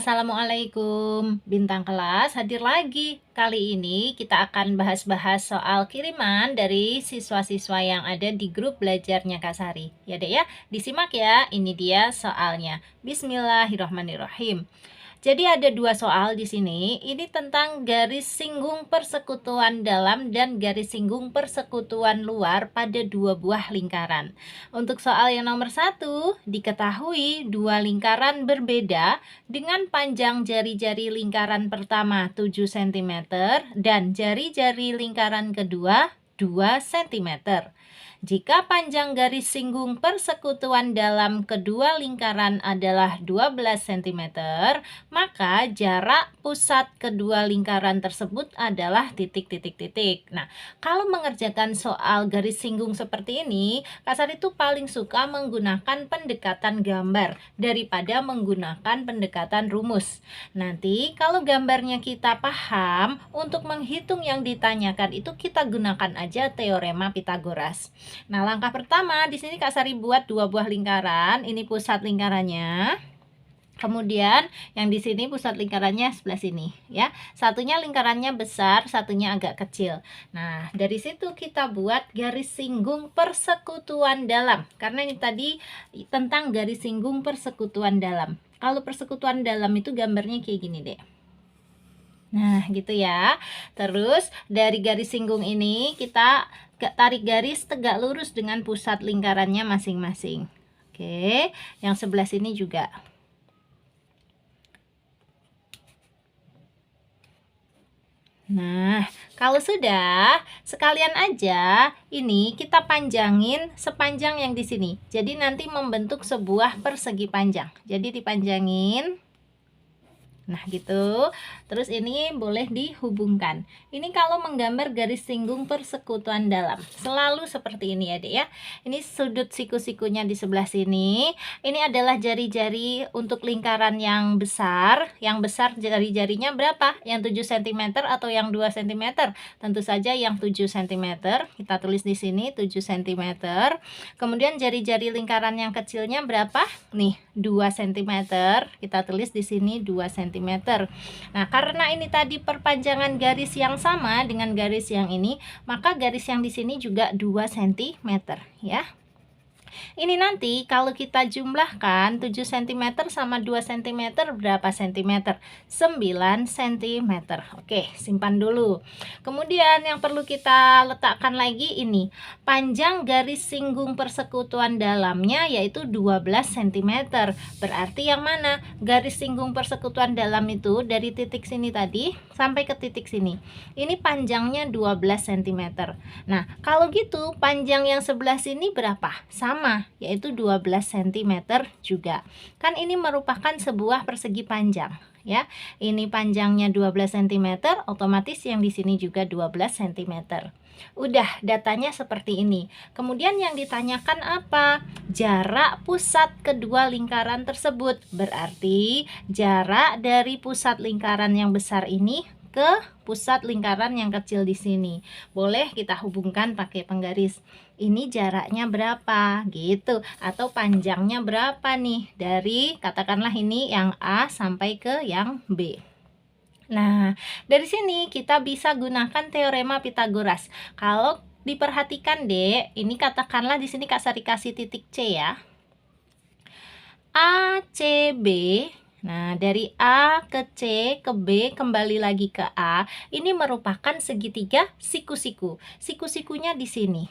Assalamualaikum, bintang kelas hadir lagi. Kali ini kita akan bahas-bahas soal kiriman dari siswa-siswa yang ada di grup belajarnya Kak Sari. Ya dek ya, disimak ya, ini dia soalnya. Bismillahirrahmanirrahim. Jadi ada dua soal di sini. Ini tentang garis singgung persekutuan dalam dan garis singgung persekutuan luar pada dua buah lingkaran. Untuk soal yang nomor 1, diketahui dua lingkaran berbeda dengan panjang jari-jari lingkaran pertama 7 cm dan jari-jari lingkaran kedua 2 cm. Jika panjang garis singgung persekutuan dalam kedua lingkaran adalah 12 cm, maka jarak pusat kedua lingkaran tersebut adalah titik-titik-titik. Nah, kalau mengerjakan soal garis singgung seperti ini, Kak Sari itu paling suka menggunakan pendekatan gambar daripada menggunakan pendekatan rumus. Nanti kalau gambarnya kita paham, untuk menghitung yang ditanyakan itu kita gunakan aja teorema Pitagoras. Nah, langkah pertama di sini Kak Sari buat dua buah lingkaran. Ini pusat lingkarannya. Kemudian yang di sini pusat lingkarannya sebelah sini ya. Satunya lingkarannya besar, satunya agak kecil. Nah, dari situ kita buat garis singgung persekutuan dalam. Karena ini tadi tentang garis singgung persekutuan dalam. Kalau persekutuan dalam itu gambarnya kayak gini, Dek. Nah, gitu ya. Terus dari garis singgung ini kita tarik garis tegak lurus dengan pusat lingkarannya masing-masing. Oke, yang sebelah sini juga. Nah, kalau sudah, sekalian aja ini kita panjangin sepanjang yang di sini. Jadi nanti membentuk sebuah persegi panjang. Jadi dipanjangin. Nah, gitu. Terus ini boleh dihubungkan. Ini kalau menggambar garis singgung persekutuan dalam. Selalu seperti ini ya, Dek ya. Ini sudut siku-sikunya di sebelah sini. Ini adalah jari-jari untuk lingkaran yang besar. Yang besar jari-jarinya berapa? Yang 7 cm atau yang 2 cm? Tentu saja yang 7 cm. Kita tulis di sini 7 cm. Kemudian jari-jari lingkaran yang kecilnya berapa? Nih, 2 cm. Kita tulis di sini 2 cm. Nah, karena ini tadi perpanjangan garis yang sama dengan garis yang ini, maka garis yang di sini juga 2 cm ya. Ini nanti kalau kita jumlahkan 7 cm sama 2 cm berapa cm? 9 cm. Oke, simpan dulu. Kemudian yang perlu kita letakkan lagi ini, panjang garis singgung persekutuan dalamnya yaitu 12 cm. Berarti yang mana? Garis singgung persekutuan dalam itu dari titik sini tadi sampai ke titik sini. Ini panjangnya 12 cm. Nah, kalau gitu panjang yang sebelah sini berapa? Sama, yaitu 12 cm juga. Kan ini merupakan sebuah persegi panjang ya. Ini panjangnya 12 cm, otomatis yang di sini juga 12 cm. Udah, datanya seperti ini. Kemudian yang ditanyakan apa? Jarak pusat kedua lingkaran tersebut. Berarti jarak dari pusat lingkaran yang besar ini ke pusat lingkaran yang kecil di sini. Boleh kita hubungkan pakai penggaris. Ini jaraknya berapa gitu, atau panjangnya berapa nih dari katakanlah ini yang A sampai ke yang B. Nah, dari sini kita bisa gunakan teorema Pitagoras. Kalau diperhatikan deh, ini katakanlah di sini Kak Sari kasih titik C ya. ACB. Nah, dari A ke C ke B kembali lagi ke A, ini merupakan segitiga siku-siku. Siku-sikunya di sini.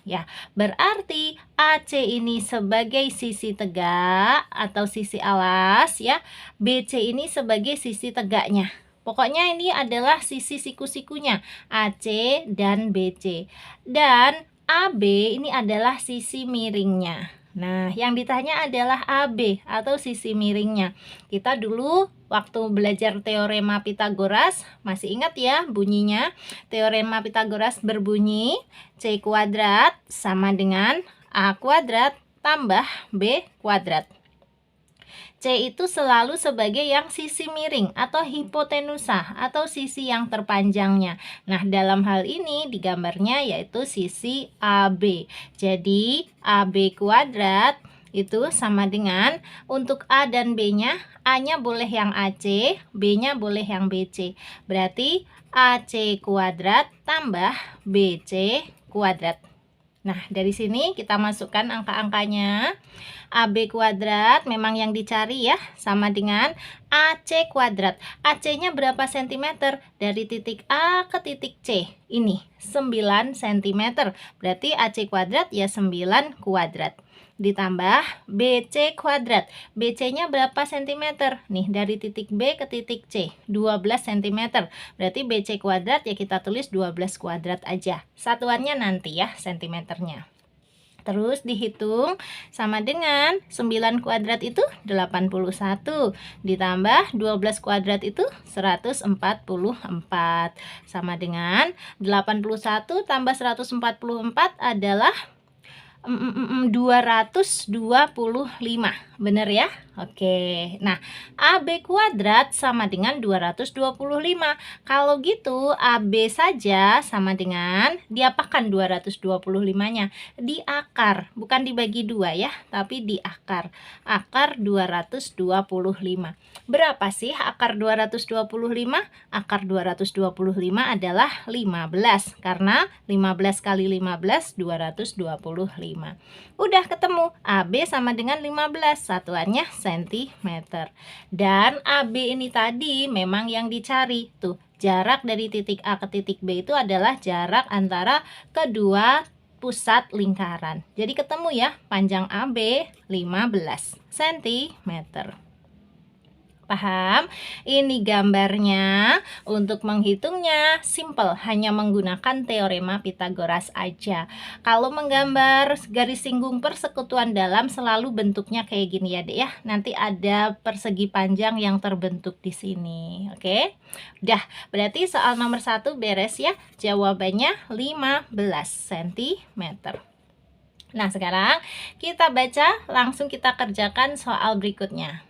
Ya, berarti AC ini sebagai sisi tegak atau sisi alas ya. BC ini sebagai sisi tegaknya. Pokoknya ini adalah sisi siku-sikunya, AC dan BC. Dan AB ini adalah sisi miringnya. Nah, yang ditanya adalah AB atau sisi miringnya. Kita dulu waktu belajar teorema Pitagoras, masih ingat ya bunyinya? Teorema Pitagoras berbunyi C kuadrat sama dengan A kuadrat tambah B kuadrat. C itu selalu sebagai yang sisi miring atau hipotenusa atau sisi yang terpanjangnya. Nah, dalam hal ini digambarnya yaitu sisi AB. Jadi AB kuadrat itu sama dengan untuk A dan B-nya, A-nya boleh yang AC, B-nya boleh yang BC. Berarti AC kuadrat tambah BC kuadrat. Nah, dari sini kita masukkan angka-angkanya. AB kuadrat memang yang dicari ya, sama dengan AC kuadrat. AC-nya berapa cm? Dari titik A ke titik C. Ini 9 cm. Berarti AC kuadrat ya 9 kuadrat. Ditambah BC kuadrat. BC-nya berapa cm? Nih, dari titik B ke titik C, 12 cm. Berarti BC kuadrat ya kita tulis 12 kuadrat aja. Satuannya nanti ya, cm-nya. Terus dihitung sama dengan 9 kuadrat itu 81. Ditambah 12 kuadrat itu 144. Sama dengan 81 tambah 144 adalah 225. Bener ya? Oke. Nah, AB kuadrat sama dengan 225. Kalau gitu, AB saja sama dengan diapakan 225-nya? Di akar, bukan dibagi 2 ya, tapi di akar. Akar 225. Berapa sih akar 225? Akar 225 adalah 15, karena 15 kali 15, 225. Udah ketemu, AB sama dengan 15, satuannya cm. Dan AB ini tadi memang yang dicari. Tuh, jarak dari titik A ke titik B itu adalah jarak antara kedua pusat lingkaran. Jadi ketemu ya, panjang AB 15 cm. Paham? Ini gambarnya. Untuk menghitungnya simple, hanya menggunakan teorema Pitagoras aja. Kalau menggambar garis singgung persekutuan dalam selalu bentuknya kayak gini ya, Dek ya. Nanti ada persegi panjang yang terbentuk di sini. Oke? Udah, berarti soal nomor 1 beres ya. Jawabannya 15 cm. Nah, sekarang kita baca, langsung kita kerjakan soal berikutnya.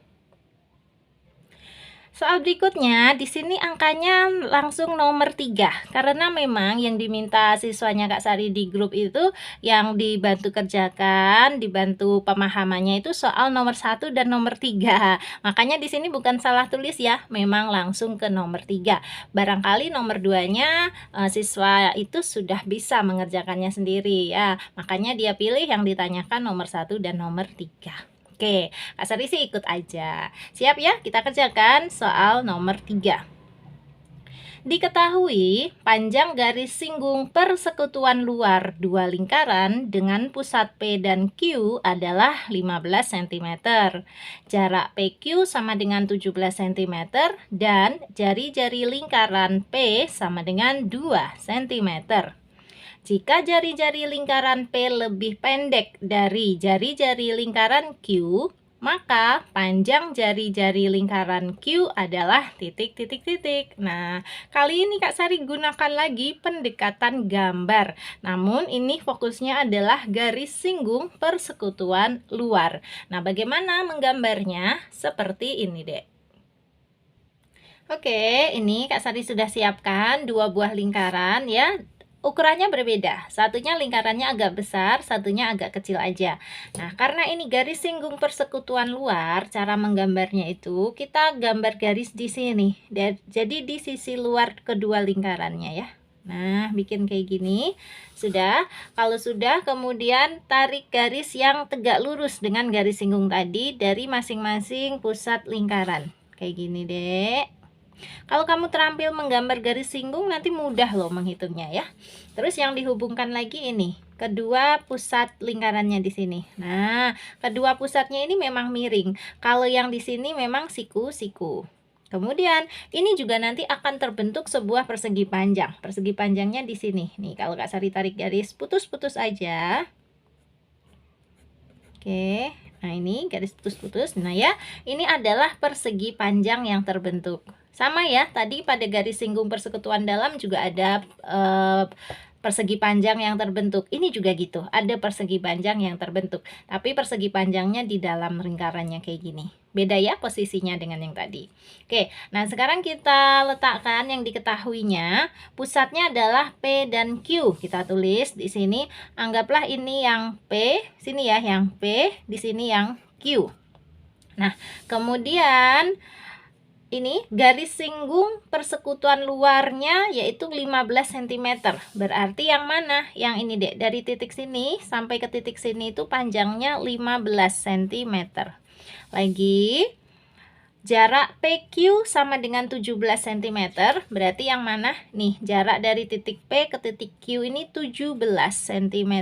Soal berikutnya, di sini angkanya langsung nomor 3. Karena memang yang diminta siswanya Kak Sari di grup itu yang dibantu kerjakan, dibantu pemahamannya itu soal nomor 1 dan nomor 3. Makanya di sini bukan salah tulis ya, memang langsung ke nomor 3. Barangkali nomor 2-nya siswa itu sudah bisa mengerjakannya sendiri ya. Makanya dia pilih yang ditanyakan nomor 1 dan nomor 3. Oke, Kak Sari sih ikut aja. Siap ya, kita kerjakan soal nomor 3. Diketahui panjang garis singgung persekutuan luar dua lingkaran dengan pusat P dan Q adalah 15 cm. Jarak PQ sama dengan 17 cm dan jari-jari lingkaran P sama dengan 2 cm. Jika jari-jari lingkaran P lebih pendek dari jari-jari lingkaran Q, maka panjang jari-jari lingkaran Q adalah titik-titik-titik. Nah, kali ini Kak Sari gunakan lagi pendekatan gambar. Namun ini fokusnya adalah garis singgung persekutuan luar. Nah, bagaimana menggambarnya? Seperti ini, Dek. Oke, ini Kak Sari sudah siapkan 2 buah lingkaran ya. Ukurannya berbeda, satunya lingkarannya agak besar, satunya agak kecil aja. Nah, karena ini garis singgung persekutuan luar, cara menggambarnya itu kita gambar garis di sini. Jadi di sisi luar kedua lingkarannya ya. Nah, bikin kayak gini. Sudah, kalau sudah kemudian tarik garis yang tegak lurus dengan garis singgung tadi dari masing-masing pusat lingkaran. Kayak gini, Dek. Kalau kamu terampil menggambar garis singgung nanti mudah loh menghitungnya ya. Terus yang dihubungkan lagi ini, kedua pusat lingkarannya di sini. Nah, kedua pusatnya ini memang miring. Kalau yang di sini memang siku-siku. Kemudian ini juga nanti akan terbentuk sebuah persegi panjang. Persegi panjangnya di sini. Nih, kalau Kak Sari tarik garis putus-putus aja. Oke. Nah, ini garis putus-putus. Nah ya, ini adalah persegi panjang yang terbentuk. Sama ya, tadi pada garis singgung persekutuan dalam juga ada persegi panjang yang terbentuk. Ini juga gitu, ada persegi panjang yang terbentuk, tapi persegi panjangnya di dalam lingkarannya kayak gini. Beda ya posisinya dengan yang tadi. Oke, nah sekarang kita letakkan yang diketahuinya. Pusatnya adalah P dan Q. Kita tulis di sini, anggaplah ini yang P, sini ya yang P, di sini yang Q. Nah, kemudian ini garis singgung persekutuan luarnya yaitu 15 cm. Berarti yang mana? Yang ini dek, dari titik sini sampai ke titik sini itu panjangnya 15 cm. Lagi, jarak PQ sama dengan 17 cm. Berarti yang mana? Nih, jarak dari titik P ke titik Q ini 17 cm.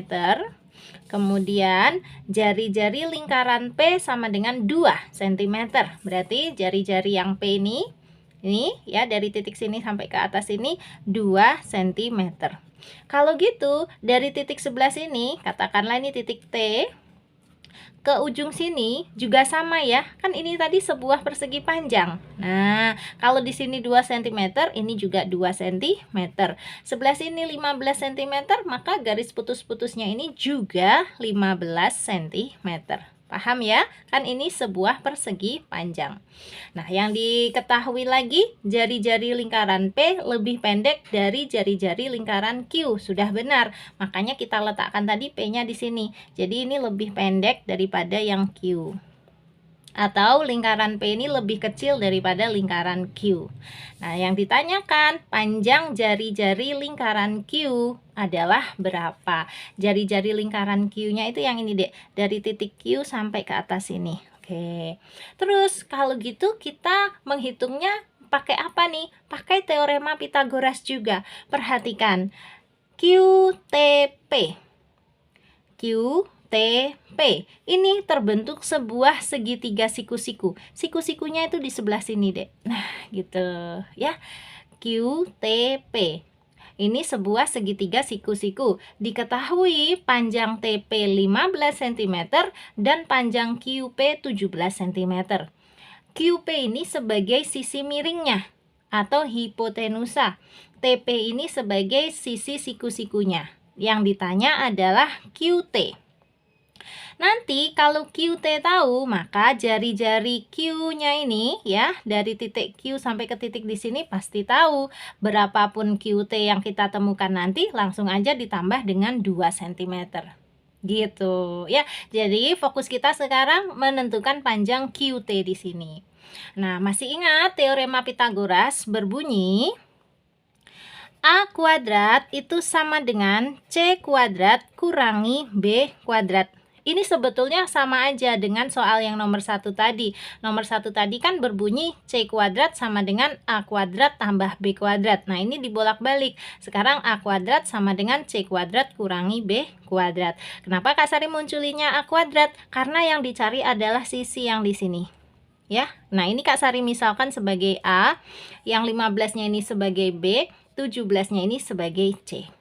Kemudian jari-jari lingkaran P sama dengan 2 cm. Berarti jari-jari yang P ini ya dari titik sini sampai ke atas ini 2 cm. Kalau gitu dari titik sebelah sini, katakanlah ini titik T, ke ujung sini juga sama ya. Kan ini tadi sebuah persegi panjang. Nah, kalau di sini 2 cm, ini juga 2 cm. Sebelah sini 15 cm, maka garis putus-putusnya ini juga 15 cm. Paham ya? Kan ini sebuah persegi panjang. Nah, yang diketahui lagi, jari-jari lingkaran P lebih pendek dari jari-jari lingkaran Q. Sudah benar. Makanya kita letakkan tadi P-nya di sini. Jadi ini lebih pendek daripada yang Q. Atau lingkaran P ini lebih kecil daripada lingkaran Q. Nah, yang ditanyakan, panjang jari-jari lingkaran Q adalah berapa? Jari-jari lingkaran Q-nya itu yang ini, Dek. Dari titik Q sampai ke atas ini. Oke. Terus, kalau gitu kita menghitungnya pakai apa nih? Pakai teorema Pitagoras juga. Perhatikan. QTP. QTP. Ini terbentuk sebuah segitiga siku-siku. Siku-sikunya itu di sebelah sini, Dek. Nah, gitu ya. QTP. Ini sebuah segitiga siku-siku. Diketahui panjang TP 15 cm dan panjang QP 17 cm. QP ini sebagai sisi miringnya atau hipotenusa. TP ini sebagai sisi siku-sikunya. Yang ditanya adalah QT. Nanti kalau QT tahu, maka jari-jari Q-nya ini ya, dari titik Q sampai ke titik di sini pasti tahu. Berapapun QT yang kita temukan nanti, langsung aja ditambah dengan 2 cm. Gitu ya. Jadi fokus kita sekarang menentukan panjang QT di sini. Nah, masih ingat teorema Pitagoras berbunyi A kuadrat itu sama dengan C kuadrat kurangi B kuadrat. Ini sebetulnya sama aja dengan soal yang nomor 1 tadi. Nomor 1 tadi kan berbunyi C kuadrat sama dengan A kuadrat tambah B kuadrat. Nah, ini dibolak-balik. Sekarang A kuadrat sama dengan C kuadrat kurangi B kuadrat. Kenapa Kak Sari munculinya A kuadrat? Karena yang dicari adalah sisi yang di sini. Ya. Nah, ini Kak Sari misalkan sebagai A, yang 15-nya ini sebagai B, 17-nya ini sebagai C.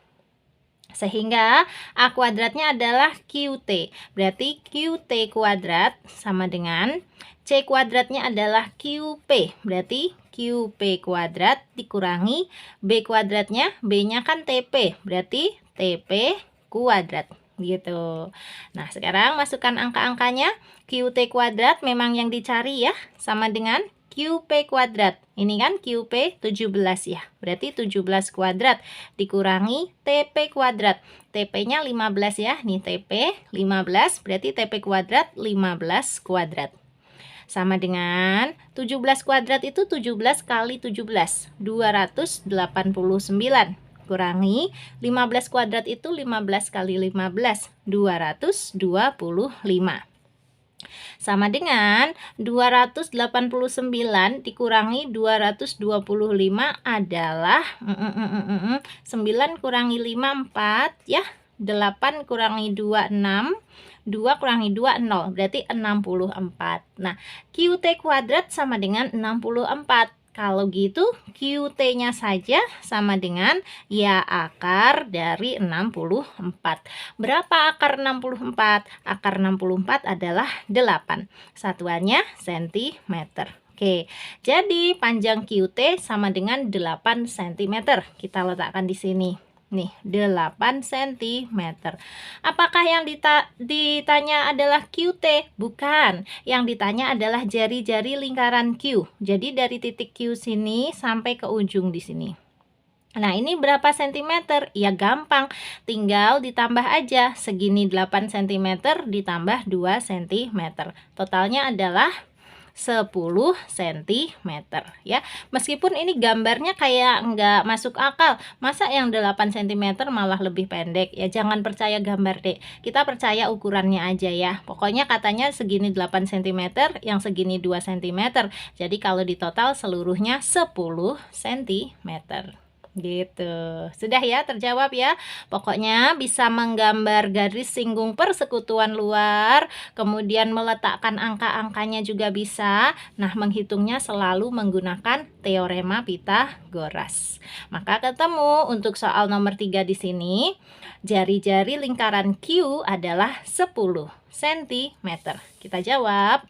Sehingga A kuadratnya adalah QT. Berarti QT kuadrat sama dengan C kuadratnya adalah QP. Berarti QP kuadrat dikurangi B kuadratnya, B-nya kan TP. Berarti TP kuadrat. Gitu. Nah, sekarang masukkan angka-angkanya. QT kuadrat memang yang dicari ya, sama dengan QP kuadrat. Ini kan QP 17 ya. Berarti 17 kuadrat dikurangi TP kuadrat. TP-nya 15 ya. Nih TP 15, berarti TP kuadrat 15 kuadrat. Sama dengan 17 kuadrat itu 17 kali 17, 289. Kurangi 15 kuadrat itu 15 kali 15, 225. Sama dengan 289 dikurangi 225 adalah 9 kurangi 5, 4 ya. 8 kurangi 2, 6. 2 kurangi 2, 0. Berarti 64. Nah, QT kuadrat sama dengan 64. Kalau gitu, QT-nya saja sama dengan ya akar dari 64. Berapa akar 64? Akar 64 adalah 8. Satuannya cm. Oke, jadi panjang QT sama dengan 8 cm. Kita letakkan di sini. Nih, 8 cm. Apakah yang ditanya adalah QT? Bukan. Yang ditanya adalah jari-jari lingkaran Q. Jadi dari titik Q sini sampai ke ujung di sini. Nah, ini berapa cm? Ya gampang, tinggal ditambah aja. Segini 8 cm ditambah 2 cm. Totalnya adalah 10 cm ya. Meskipun ini gambarnya kayak nggak masuk akal, masa yang 8 cm malah lebih pendek ya. Jangan percaya gambar deh, kita percaya ukurannya aja ya. Pokoknya katanya segini 8 cm, yang segini 2 cm. Jadi kalau di total seluruhnya 10 cm gitu. Sudah ya, terjawab ya. Pokoknya bisa menggambar garis singgung persekutuan luar, kemudian meletakkan angka-angkanya juga bisa. Nah, menghitungnya selalu menggunakan teorema Pitagoras. Maka ketemu untuk soal nomor 3 di sini, jari-jari lingkaran Q adalah 10 cm. Kita jawab.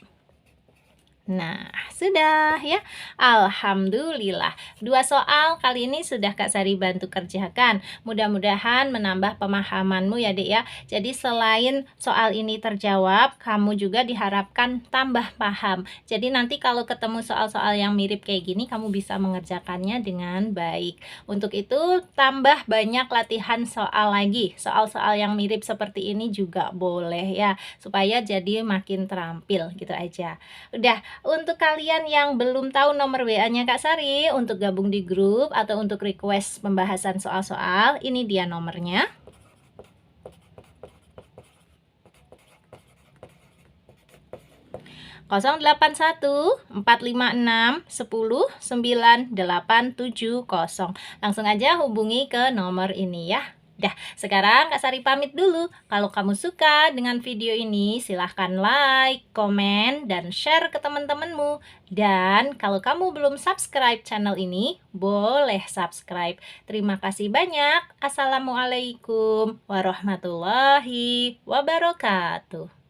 Nah, sudah ya. Alhamdulillah. 2 soal kali ini sudah Kak Sari bantu kerjakan. Mudah-mudahan menambah pemahamanmu ya, Dek ya. Jadi selain soal ini terjawab, kamu juga diharapkan tambah paham. Jadi nanti kalau ketemu soal-soal yang mirip kayak gini, kamu bisa mengerjakannya dengan baik. Untuk itu, tambah banyak latihan soal lagi. Soal-soal yang mirip seperti ini juga boleh ya, supaya jadi makin terampil gitu aja. Udah. Untuk kalian yang belum tahu nomor WA-nya Kak Sari untuk gabung di grup atau untuk request pembahasan soal-soal, ini dia nomornya. Kosong 81 456 10 9 8 7 0. Langsung aja hubungi ke nomor ini ya. Dah, sekarang Kak Sari pamit dulu. Kalau kamu suka dengan video ini, silahkan like, komen, dan share ke teman-temanmu. Dan kalau kamu belum subscribe channel ini, boleh subscribe. Terima kasih banyak. Assalamualaikum warahmatullahi wabarakatuh.